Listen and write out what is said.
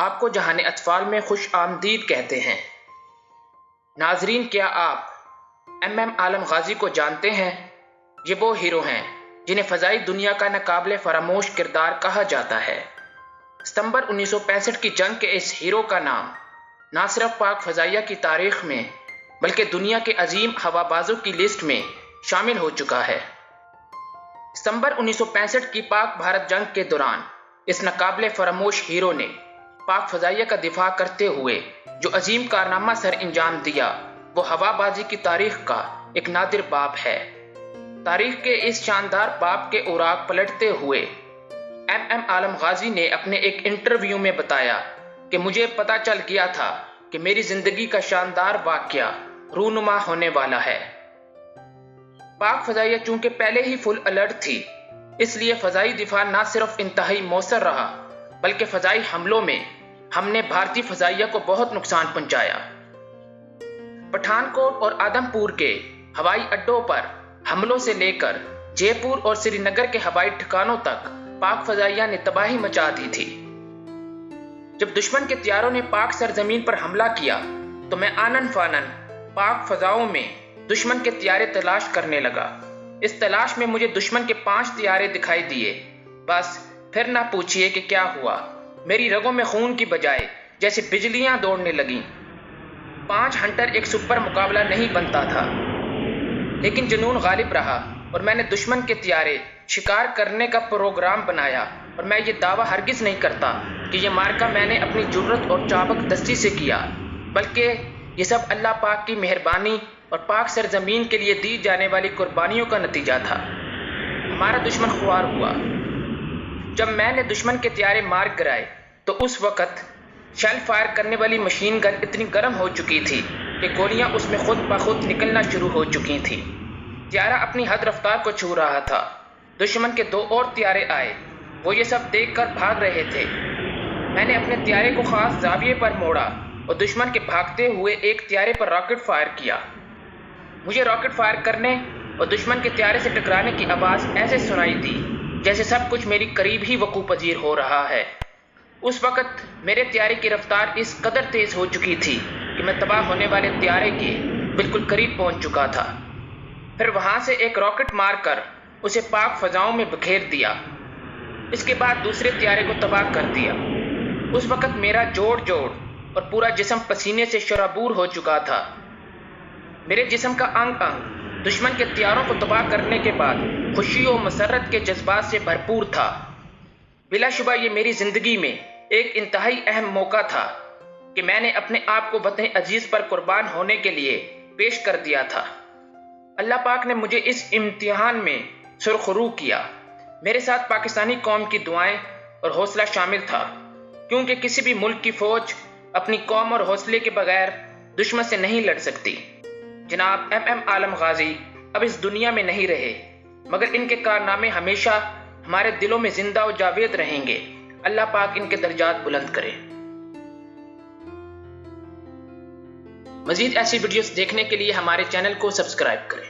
آپ کو جہان اطفال میں خوش آمدید کہتے ہیں۔ ناظرین، کیا آپ ایم عالم غازی کو جانتے ہیں؟ یہ وہ ہیرو ہیں جنہیں فضائی دنیا کا ناقابل فراموش کردار کہا جاتا ہے۔ ستمبر 1965 کی جنگ کے اس ہیرو کا نام نہ صرف پاک فضائیہ کی تاریخ میں بلکہ دنیا کے عظیم ہوابازوں کی لسٹ میں شامل ہو چکا ہے۔ ستمبر 1965 کی پاک بھارت جنگ کے دوران اس ناقابل فراموش ہیرو نے پاک فضائیہ کا دفاع کرتے ہوئے جو عظیم کارنامہ سر انجام دیا، وہ ہوا بازی کی تاریخ کا ایک نادر باب ہے۔ تاریخ کے اس شاندار باب کے اوراق پلٹتے ہوئے ایم عالم غازی نے اپنے ایک انٹرویو میں بتایا کہ مجھے پتا چل گیا تھا کہ میری زندگی کا شاندار واقعہ رونما ہونے والا ہے۔ پاک فضائیہ چونکہ پہلے ہی فل الرٹ تھی، اس لیے فضائی دفاع نہ صرف انتہائی مؤثر رہا بلکہ فضائی حملوں میں ہم نے بھارتی فضائیہ کو بہت نقصان پہنچایا۔ پٹھان کوٹ اور آدم پور کے ہوائی اڈوں پر حملوں سے لے کر جے پور اور سری نگر کے ہوائی ٹھکانوں تک پاک فضائیہ نے تباہی مچا دی تھی۔ جب دشمن کے طیاروں نے پاک سرزمین پر حملہ کیا تو میں آنن فانن پاک فضاؤں میں دشمن کے طیارے تلاش کرنے لگا۔ اس تلاش میں مجھے دشمن کے 5 طیارے دکھائی دیے۔ بس پھر نہ پوچھئے کہ کیا ہوا، میری رگوں میں خون کی بجائے جیسے بجلیاں دوڑنے لگیں۔ 5 ہنٹر ایک سپر مقابلہ نہیں بنتا تھا، لیکن جنون غالب رہا اور میں نے دشمن کے طیارے شکار کرنے کا پروگرام بنایا، اور میں یہ دعویٰ ہرگز نہیں کرتا کہ یہ مارکہ میں نے اپنی جرت اور چابک دستی سے کیا، بلکہ یہ سب اللہ پاک کی مہربانی اور پاک سرزمین کے لیے دی جانے والی قربانیوں کا نتیجہ تھا۔ ہمارا دشمن خوار ہوا۔ جب میں نے دشمن کے طیارے مار گرائے تو اس وقت شیل فائر کرنے والی مشین گن اتنی گرم ہو چکی تھی کہ گولیاں اس میں خود بخود نکلنا شروع ہو چکی تھیں۔ طیارہ اپنی حد رفتار کو چھو رہا تھا۔ دشمن کے 2 اور طیارے آئے، وہ یہ سب دیکھ کر بھاگ رہے تھے۔ میں نے اپنے طیارے کو خاص زاویے پر موڑا اور دشمن کے بھاگتے ہوئے ایک طیارے پر راکٹ فائر کیا۔ مجھے راکٹ فائر کرنے اور دشمن کے طیارے سے ٹکرانے کی آواز ایسے سنائی دی جیسے سب کچھ میری قریب ہی وقوع پذیر ہو رہا ہے۔ اس وقت میرے طیارے کی رفتار اس قدر تیز ہو چکی تھی کہ میں تباہ ہونے والے طیارے کے بالکل قریب پہنچ چکا تھا۔ پھر وہاں سے ایک راکٹ مار کر اسے پاک فضاؤں میں بکھیر دیا۔ اس کے بعد دوسرے طیارے کو تباہ کر دیا۔ اس وقت میرا جوڑ اور پورا جسم پسینے سے شرابور ہو چکا تھا۔ میرے جسم کا انگ انگ دشمن کے طیاروں کو تباہ کرنے کے بعد خوشی و مسرت کے جذبات سے بھرپور تھا۔ بلا شبہ یہ میری زندگی میں ایک انتہائی اہم موقع تھا کہ میں نے اپنے آپ کو وطن عزیز پر قربان ہونے کے لیے پیش کر دیا تھا۔ اللہ پاک نے مجھے اس امتحان میں سرخرو کیا۔ میرے ساتھ پاکستانی قوم کی دعائیں اور حوصلہ شامل تھا، کیونکہ کسی بھی ملک کی فوج اپنی قوم اور حوصلے کے بغیر دشمن سے نہیں لڑ سکتی۔ جناب ایم عالم غازی اب اس دنیا میں نہیں رہے، مگر ان کے کارنامے ہمیشہ ہمارے دلوں میں زندہ و جاوید رہیں گے۔ اللہ پاک ان کے درجات بلند کرے۔ مزید ایسی ویڈیوز دیکھنے کے لیے ہمارے چینل کو سبسکرائب کریں۔